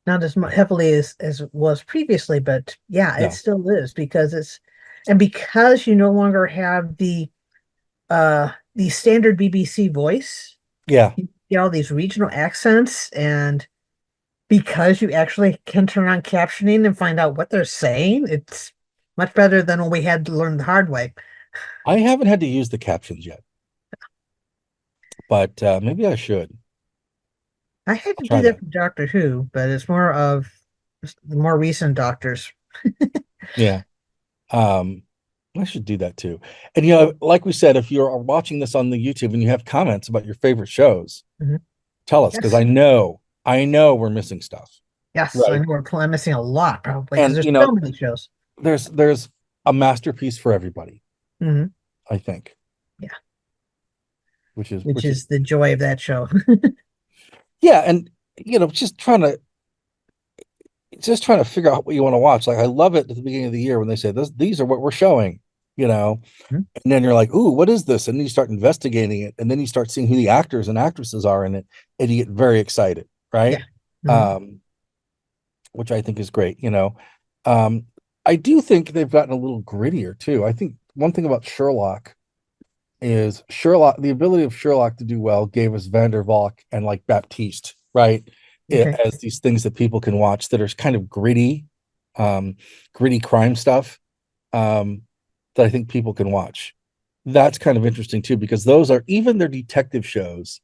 Speaker 2: Not as heavily as it was previously, but yeah, it
Speaker 1: No,
Speaker 2: still is because and because you no longer have the standard BBC voice,
Speaker 1: yeah,
Speaker 2: you get all these regional accents, and because you actually can turn on captioning and find out what they're saying, it's much better than when we had to learn the hard way.
Speaker 1: I haven't had to use the captions yet, but maybe I should.
Speaker 2: I had
Speaker 1: I'll
Speaker 2: to do
Speaker 1: try
Speaker 2: that
Speaker 1: that.
Speaker 2: for Doctor Who, but it's more of the more recent doctors.
Speaker 1: Yeah. Um, I should do that too. And like we said, if you're watching this on the YouTube and you have comments about your favorite shows,
Speaker 2: Mhm.
Speaker 1: tell us because
Speaker 2: Yes.
Speaker 1: I know we're missing stuff,
Speaker 2: Yes, I
Speaker 1: right?
Speaker 2: know we're missing a lot probably because
Speaker 1: And
Speaker 2: there's so many shows.
Speaker 1: there's a masterpiece for everybody,
Speaker 2: Hmm.
Speaker 1: I think,
Speaker 2: Yeah,
Speaker 1: which is
Speaker 2: which is the joy of that show.
Speaker 1: yeah, and just trying to figure out what you want to watch. Like I love it at the beginning of the year when they say these are what we're showing, you know,
Speaker 2: Mhm.
Speaker 1: and then you're like, ooh, what is this? And then you start investigating it, and then you start seeing who the actors and actresses are in it, and you get very excited, right?
Speaker 2: Yeah. Hmm.
Speaker 1: Um, which I think is great, Um, I do think they've gotten a little grittier too. I think one thing about Sherlock is the ability of Sherlock to do well gave us Van der Valk and like Baptiste, right?
Speaker 2: Okay.
Speaker 1: As these things that people can watch that are kind of um, gritty crime stuff, um, that I think people can watch. That's kind of interesting too, because those are even their detective shows,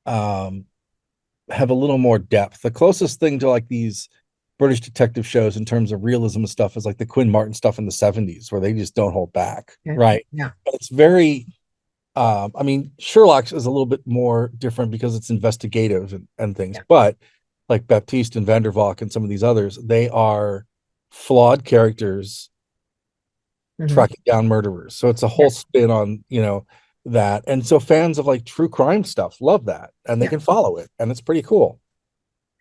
Speaker 1: um, have a little more depth. The closest thing to like these British detective shows in terms of realism and stuff is like the Quinn Martin stuff in the 70s, where they just don't hold back,
Speaker 2: Yeah.
Speaker 1: right?
Speaker 2: Yeah.
Speaker 1: But it's very I mean, Sherlock's is a little bit more different because it's investigative and things,
Speaker 2: Yeah.
Speaker 1: but like Baptiste and Vandervalk and some of these others, they are flawed characters
Speaker 2: Hmm.
Speaker 1: tracking down murderers. So it's a whole
Speaker 2: Yes.
Speaker 1: spin on, that. And so fans of like true crime stuff love that and they
Speaker 2: Yeah.
Speaker 1: can follow it and it's pretty cool.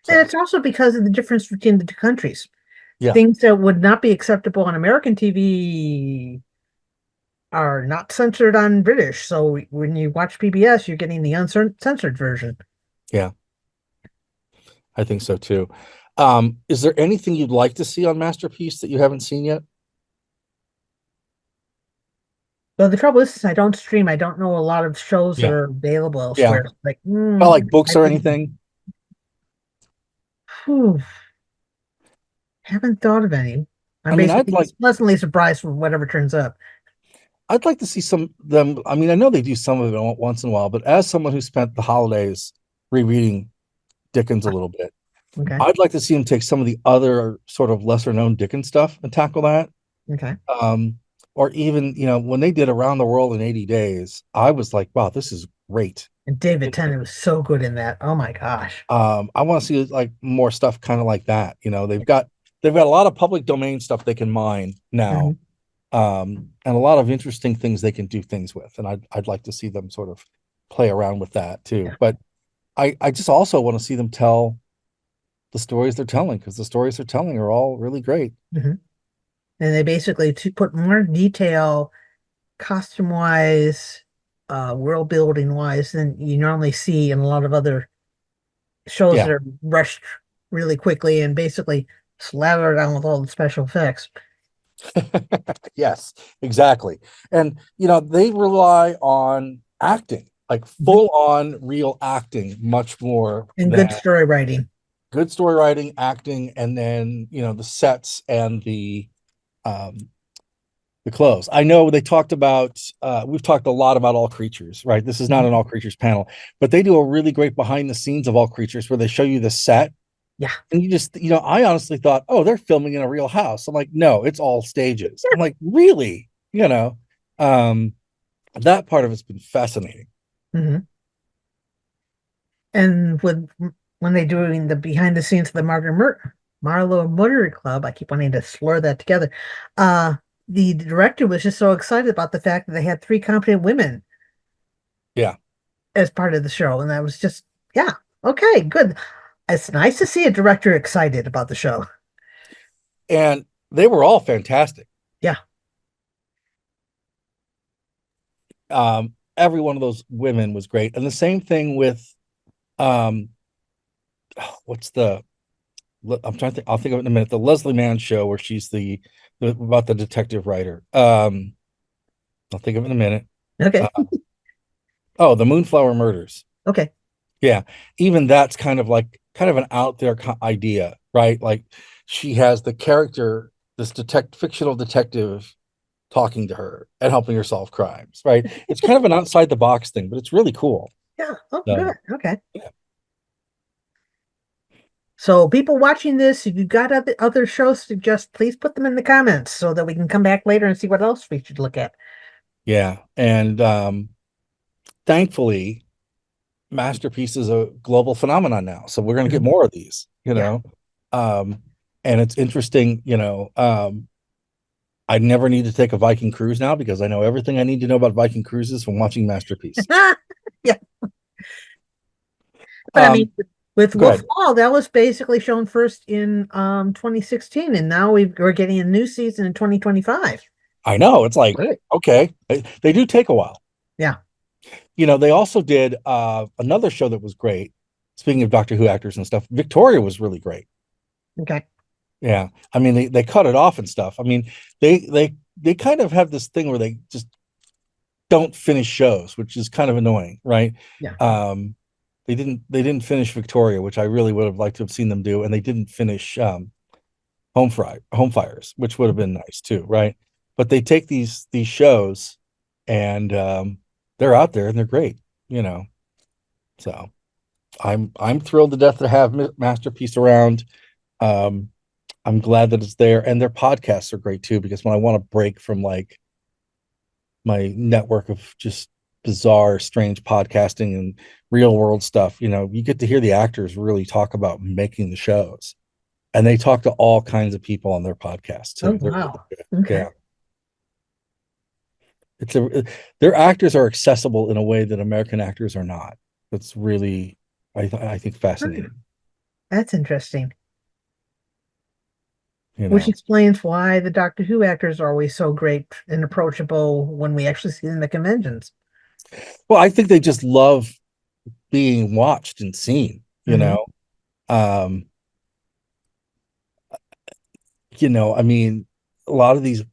Speaker 2: And
Speaker 1: So,
Speaker 2: it's also because of the difference between the two countries.
Speaker 1: yeah.
Speaker 2: Things that would not be acceptable on American TV are not censored on British. So when you watch PBS, you're getting the uncensored version.
Speaker 1: Yeah, I think so too. Is there anything you'd like to see on Masterpiece that you haven't seen yet?
Speaker 2: But the trouble is, I don't stream. I don't know a lot of shows that
Speaker 1: Yeah.
Speaker 2: are available
Speaker 1: Yeah.
Speaker 2: elsewhere. Like,
Speaker 1: Not like books
Speaker 2: I
Speaker 1: or
Speaker 2: think
Speaker 1: anything.
Speaker 2: Whew, haven't thought of any. I'm
Speaker 1: I mean,
Speaker 2: basically pleasantly surprised with whatever turns up.
Speaker 1: I'd like to see some them. I mean, I know they do some of it once in a while, but as someone who spent the holidays rereading Dickens a little bit,
Speaker 2: Okay.
Speaker 1: I'd like to see him take some of the other sort of lesser known Dickens stuff and tackle that.
Speaker 2: Okay.
Speaker 1: Um, or even, when they did Around the World in 80 Days, I was like, wow, this is great.
Speaker 2: And David Tennant was so good in that. Oh my gosh.
Speaker 1: I want to see like more stuff kind of like that. They've got a lot of public domain stuff they can mine now.
Speaker 2: Mhm.
Speaker 1: And a lot of interesting things they can do things with. And I'd like to see them sort of play around with that too.
Speaker 2: Yeah.
Speaker 1: But I just also want to see them tell the stories they're telling, because the stories they're telling are all really great.
Speaker 2: Mhm. And they basically to put more detail, costume wise, world building wise, than you normally see in a lot of other shows
Speaker 1: Yeah.
Speaker 2: that are rushed really quickly and basically slathered on with all the special effects.
Speaker 1: Yes, exactly. And they rely on acting, like
Speaker 2: Mhm.
Speaker 1: full on real acting, much more
Speaker 2: And good
Speaker 1: than
Speaker 2: story writing.
Speaker 1: good story writing, acting, and then the sets and um the clothes. I know they talked about we've talked a lot about All Creatures, right? This is not
Speaker 2: Mhm.
Speaker 1: an All Creatures panel, but they do a really great behind the scenes of All Creatures where they show you the set.
Speaker 2: Yeah.
Speaker 1: And I honestly thought, oh, they're filming in a real house. I'm like, no, it's all stages. I'm like, really? Um, that part of it's been fascinating.
Speaker 2: Hmm. And when they doing the behind the scenes of the Marlow Murder Club, I keep wanting to slur that together. Uh, the director was just so excited about the fact that they had three competent women
Speaker 1: Yeah.
Speaker 2: as part of the show, and that was just yeah, okay, good. It's nice to see a director excited about the show.
Speaker 1: And they were all fantastic.
Speaker 2: Yeah.
Speaker 1: Every one of those women was great. And the same thing with um what's the I'm trying to think, I'll think of it in a minute. The Leslie Mann show where she's the about the detective writer. I'll think of it in a minute.
Speaker 2: Okay.
Speaker 1: Uh, oh, the Moonflower Murders.
Speaker 2: Okay.
Speaker 1: Yeah, even that's kind of an out there idea, right? Like she has the character, this fictional detective talking to her and helping her solve crimes, right? It's kind of an outside the box thing, but it's really cool.
Speaker 2: Yeah. Oh,
Speaker 1: So,
Speaker 2: good. Okay.
Speaker 1: yeah.
Speaker 2: So people watching this, if you've got other shows to suggest, please put them in the comments so that we can come back later and see what else we should look at.
Speaker 1: Yeah. And thankfully, Masterpiece is a global phenomenon now. So we're going to get
Speaker 2: Mhm.
Speaker 1: more of these,
Speaker 2: Yeah.
Speaker 1: Um, and it's interesting, I never need to take a Viking cruise now because I know everything I need to know about Viking cruises from watching Masterpiece.
Speaker 2: Yeah. But I
Speaker 1: Um,
Speaker 2: mean, with
Speaker 1: Go
Speaker 2: Wolf
Speaker 1: ahead.
Speaker 2: Hall, that was basically shown first in 2016, and now we're getting a new season in 2025.
Speaker 1: I know it's like,
Speaker 2: Great.
Speaker 1: okay, they do take a while.
Speaker 2: Yeah.
Speaker 1: They also did another show that was great. Speaking of Doctor Who actors and stuff, Victoria was really great.
Speaker 2: Okay.
Speaker 1: Yeah. I mean, they cut it off and stuff. I mean, they kind of have this thing where they just don't finish shows, which is kind of annoying, right?
Speaker 2: Yeah.
Speaker 1: They didn't finish Victoria, which I really would have liked to have seen them do, and they didn't finish Home Fires, which would have been nice too, right? But they take these shows and they're out there and they're great, you know. So I'm thrilled to death to have Masterpiece around. Um, I'm glad that it's there, and their podcasts are great too. Because when I want to break from like my network of just bizarre, strange podcasting and real world stuff, you get to hear the actors really talk about making the shows, and they talk to all kinds of people on their podcast
Speaker 2: Oh,
Speaker 1: too. They're really
Speaker 2: wow.
Speaker 1: good.
Speaker 2: Okay.
Speaker 1: Yeah, their actors are accessible in a way that American actors are not. That's really, I think,
Speaker 2: Hmm.
Speaker 1: fascinating.
Speaker 2: That's interesting.
Speaker 1: You
Speaker 2: Which
Speaker 1: know,
Speaker 2: explains why the Doctor Who actors are always so great and approachable when we actually see them at conventions.
Speaker 1: well, I think they just love being watched and seen.
Speaker 2: Hmm.
Speaker 1: Um, I mean, a lot of these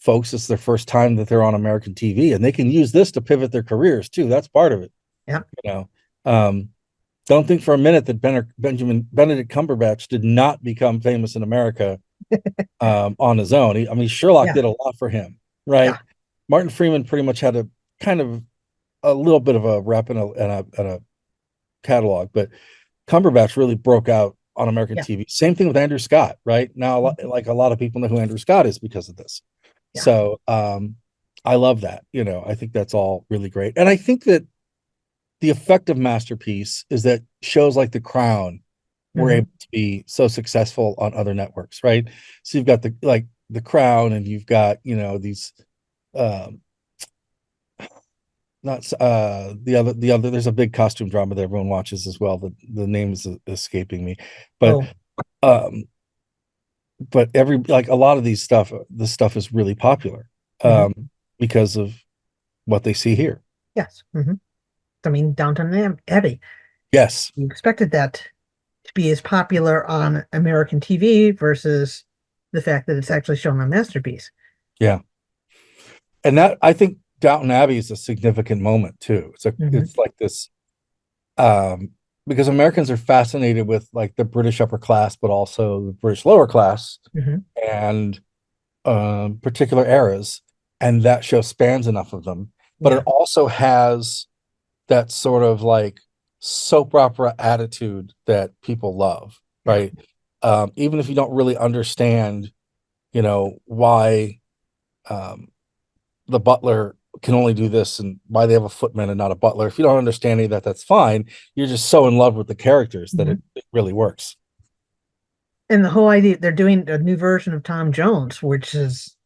Speaker 1: folks, it's their first time that they're on American TV, and they can use this to pivot their careers too. That's part of it.
Speaker 2: Yeah.
Speaker 1: You know, um, Don't think for a minute that Benedict Cumberbatch did not become famous in America on his own. I mean, Sherlock
Speaker 2: Yeah,
Speaker 1: did a lot for him,
Speaker 2: yeah.
Speaker 1: right? Martin Freeman pretty much had a kind of a little bit of a rep and a catalog, but Cumberbatch really broke out on American
Speaker 2: Yeah.
Speaker 1: TV. Same thing with Andrew Scott, right? Now, like a lot of people know who Andrew Scott is because of this.
Speaker 2: Yeah.
Speaker 1: So I love that. I think that's all really great. And I think that the effect of Masterpiece is that shows like The Crown were
Speaker 2: Hmm.
Speaker 1: able to be so successful on other networks, right? So you've got the Crown, and you've got these um not the other there's a big costume drama that everyone watches as well. The name is escaping me, but
Speaker 2: Oh.
Speaker 1: um every like a lot of this stuff is really popular
Speaker 2: Hmm.
Speaker 1: because of what they see here.
Speaker 2: Yes. I mean, Downton Abbey.
Speaker 1: Yes.
Speaker 2: You expected that to be as popular on American TV versus the fact that it's actually shown on Masterpiece.
Speaker 1: Yeah. And that, I think, Downton Abbey is a significant moment too.
Speaker 2: Hmm.
Speaker 1: It's like this um because Americans are fascinated with like the British upper class, but also the British lower class
Speaker 2: Hmm.
Speaker 1: and particular eras, and that show spans enough of them. But it
Speaker 2: Yeah.
Speaker 1: also has that sort of like soap opera attitude that people love,
Speaker 2: Yeah.
Speaker 1: right? Even if you don't really understand, why um, the butler can only do this and why they have a footman and not a butler. If you don't understand any of that, that's fine. You're just so in love with the characters that
Speaker 2: Hmm.
Speaker 1: it really works.
Speaker 2: And the whole idea they're doing a new version of Tom Jones, which is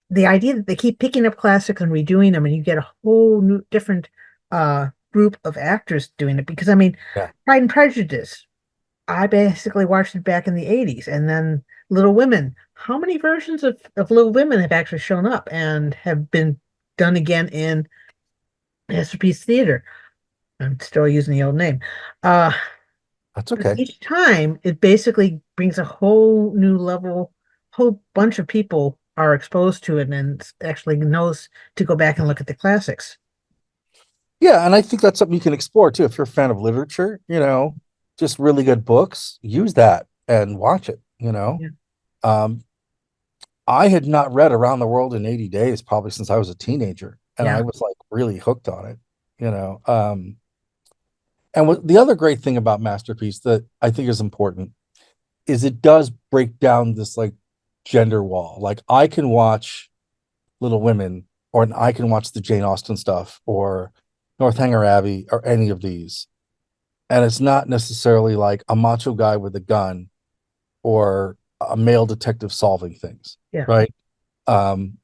Speaker 2: the idea that they keep picking up classics and redoing them, and you get a whole new different group of actors doing it. Because I mean,
Speaker 1: Yeah,
Speaker 2: Pride and Prejudice, I basically watched it back in the 80s, and then Little Women. How many versions of Little Women have actually shown up and have been done again in Masterpiece Theater? I'm still using the old name. Uh,
Speaker 1: that's
Speaker 2: but
Speaker 1: okay.
Speaker 2: each time it basically brings a whole new level, whole bunch of people are exposed to it and actually knows to go back and look at the classics.
Speaker 1: Yeah, and I think that's something you can explore too. If you're a fan of literature, just really good books, use that and watch it.
Speaker 2: Yeah.
Speaker 1: Um, I had not read Around the World in 80 Days probably since I was a teenager, and I
Speaker 2: Yeah.
Speaker 1: was like really hooked on it, you know. And what the other great thing about Masterpiece that I think is important is it does break down this like gender wall. Like I can watch Little Women, or I can watch the Jane Austen stuff, or Northanger Abbey, or any of these, and it's not necessarily like a macho guy with a gun or a male detective solving things,
Speaker 2: Yeah.
Speaker 1: right? Um,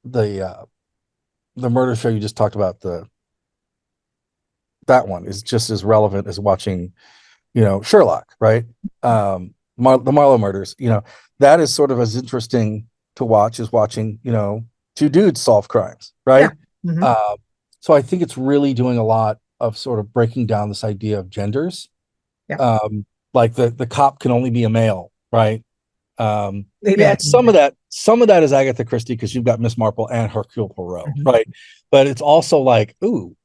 Speaker 1: the uh, the murder show you just talked about, that one is just as relevant as watching, Sherlock, right? The Marlow murders, that is sort of as interesting to watch as watching, two dudes solve crimes,
Speaker 2: Yeah.
Speaker 1: right?
Speaker 2: Hmm.
Speaker 1: Um, so I think it's really doing a lot of sort of breaking down this idea of genders.
Speaker 2: Yeah.
Speaker 1: Like the cop can only be a male, right?
Speaker 2: Way
Speaker 1: Yeah,
Speaker 2: back in the day.
Speaker 1: some of that is Agatha Christie because you've got Miss Marple and Hercule Poirot,
Speaker 2: Mhm.
Speaker 1: right? But it's also like, ooh,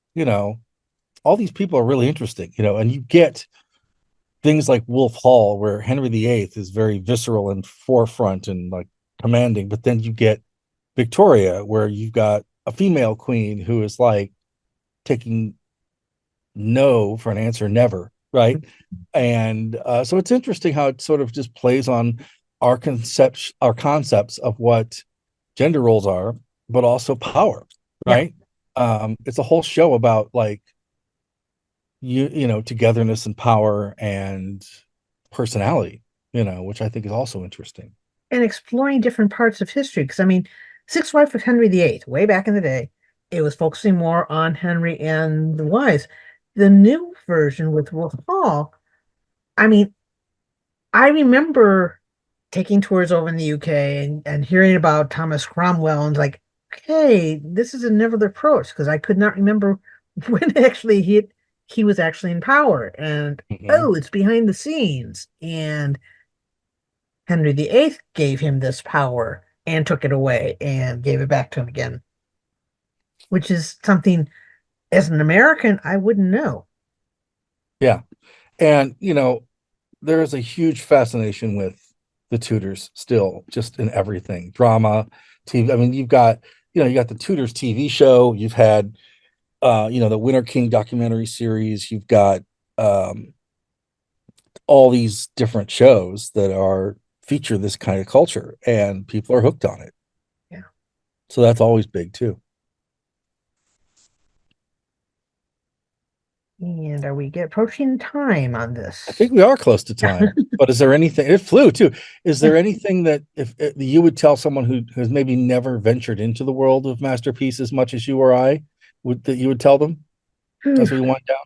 Speaker 1: all these people are really interesting, and you get things like Wolf Hall, where Henry VIII is very visceral and forefront and like commanding, but then you get Victoria, where you've got a female queen who is like taking no for an answer, never, right? And so it's interesting how it sort of just plays on our concepts of what gender roles are, but also power,
Speaker 2: Yeah.
Speaker 1: right? It's a whole show about like togetherness and power and personality, which I think is also interesting.
Speaker 2: And exploring different parts of history. Because I mean, Sixth Wife of Henry VIII, way back in the day, it was focusing more on Henry and the wives. The new version with Wolf Hall, I mean, I remember taking tours over in the UK and hearing about Thomas Cromwell and like, okay, this is another approach because I could not remember when actually he was actually in power. And
Speaker 1: Mhm.
Speaker 2: oh, it's behind the scenes. And Henry VIII gave him this power and took it away and gave it back to him again, which is something. As an American, I wouldn't know.
Speaker 1: Yeah. And, there is a huge fascination with the Tudors still, just in everything, drama, TV. I mean, you got the Tudors TV show. You've had, the Winter King documentary series. You've got all these different shows that are feature this kind of culture, and people are hooked on it.
Speaker 2: Yeah.
Speaker 1: So that's always big too.
Speaker 2: And are we approaching time on
Speaker 1: I
Speaker 2: this?
Speaker 1: think we are close to time. But is there anything? It flew too. Is there anything that if you would tell someone who has maybe never ventured into the world of Masterpiece as much as you or I would that you would tell them as we wind down?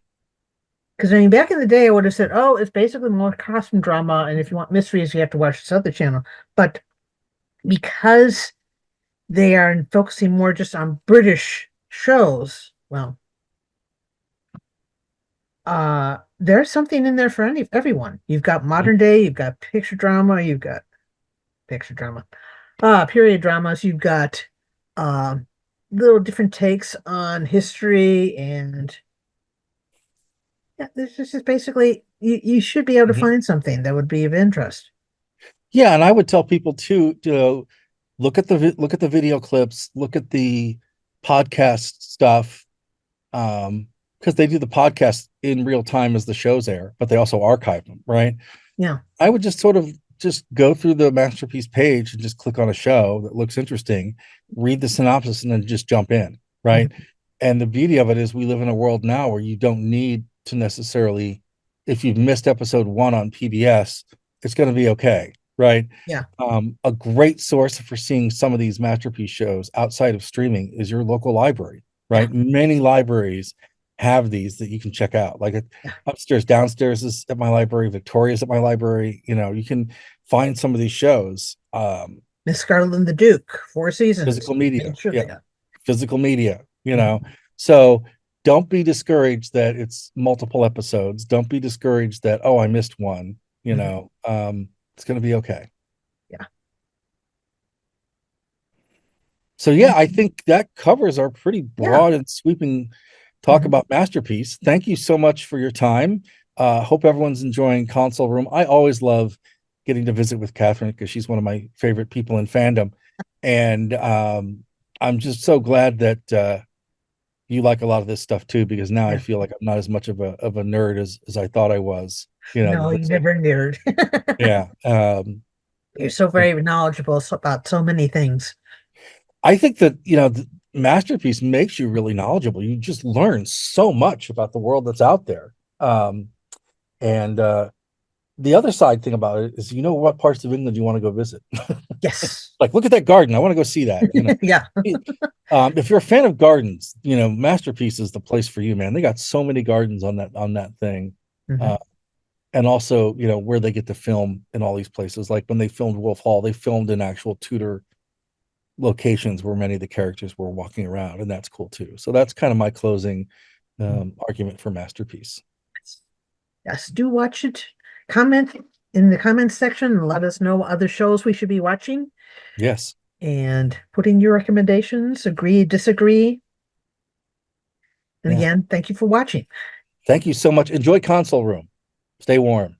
Speaker 2: Because I mean, back in the day, I would have said, "Oh, it's basically more costume drama, and if you want mysteries, you have to watch this other channel." But because they are focusing more just on British shows, well, there's something in there for everyone. You've got modern day, you've got picture drama, period dramas, you've got uh, little different takes on history, and yeah, this is just basically you should be able to
Speaker 1: Mhm.
Speaker 2: find something that would be of interest.
Speaker 1: Yeah, and I would tell people too to look at the video clips, look at the podcast stuff, because they do the podcast in real time as the shows air, but they also archive them, right?
Speaker 2: Yeah,
Speaker 1: I would just sort of just go through the Masterpiece page and just click on a show that looks interesting, read the synopsis, and then just jump in, right?
Speaker 2: mhm.
Speaker 1: And the beauty of it is we live in a world now where you don't need to necessarily, if you've missed episode one on PBS, it's going to be okay, right?
Speaker 2: Yeah,
Speaker 1: A great source for seeing some of these Masterpiece shows outside of streaming is your local library,
Speaker 2: yeah,
Speaker 1: right? Many libraries have these that you can check out. Like
Speaker 2: yeah.
Speaker 1: upstairs, downstairs is at my library, Victoria's at my library. You can find some of these shows.
Speaker 2: Miss Scarlet and the Duke, Four Seasons.
Speaker 1: Physical media,
Speaker 2: Make sure
Speaker 1: yeah,
Speaker 2: they got.
Speaker 1: physical media.
Speaker 2: Mhm.
Speaker 1: So don't be discouraged that it's multiple episodes. Don't be discouraged that I missed one.
Speaker 2: Mhm.
Speaker 1: It's going to be okay.
Speaker 2: Yeah.
Speaker 1: So yeah,
Speaker 2: Thank
Speaker 1: I
Speaker 2: you.
Speaker 1: think that covers our pretty
Speaker 2: Yeah.
Speaker 1: broad and sweeping talk
Speaker 2: Mhm.
Speaker 1: about Masterpiece. Thank you so much for your time. Hope everyone's enjoying Console Room. I always love getting to visit with Kathryn because she's one of my favorite people in fandom. And I'm just so glad that you like a lot of this stuff too, because now I
Speaker 2: Yeah.
Speaker 1: feel like I'm not as much of a nerd as I thought I was.
Speaker 2: No, you never neared.
Speaker 1: Yeah.
Speaker 2: You're so very knowledgeable about so many things.
Speaker 1: I think that the Masterpiece makes you really knowledgeable. You just learn so much about the world that's out there. And the other side thing about it is, what parts of England you want to go visit.
Speaker 2: Yes.
Speaker 1: Like, look at that garden. I want to go see that.
Speaker 2: Yeah.
Speaker 1: If you're a fan of gardens, Masterpiece is the place for you, man. They got so many gardens on that thing.
Speaker 2: Mhm.
Speaker 1: Uh, and also, where they get to film in all these places. Like when they filmed Wolf Hall, they filmed in actual Tudor locations where many of the characters were walking around, and that's cool too. So that's kind of my closing argument for Masterpiece.
Speaker 2: Yes, do watch it. Comment in the comments section and let us know what other shows we should be watching
Speaker 1: Yes.
Speaker 2: and put in your recommendations, agree, disagree. And
Speaker 1: Yeah.
Speaker 2: again, thank you for watching.
Speaker 1: Thank you so much. Enjoy Console Room. Stay warm.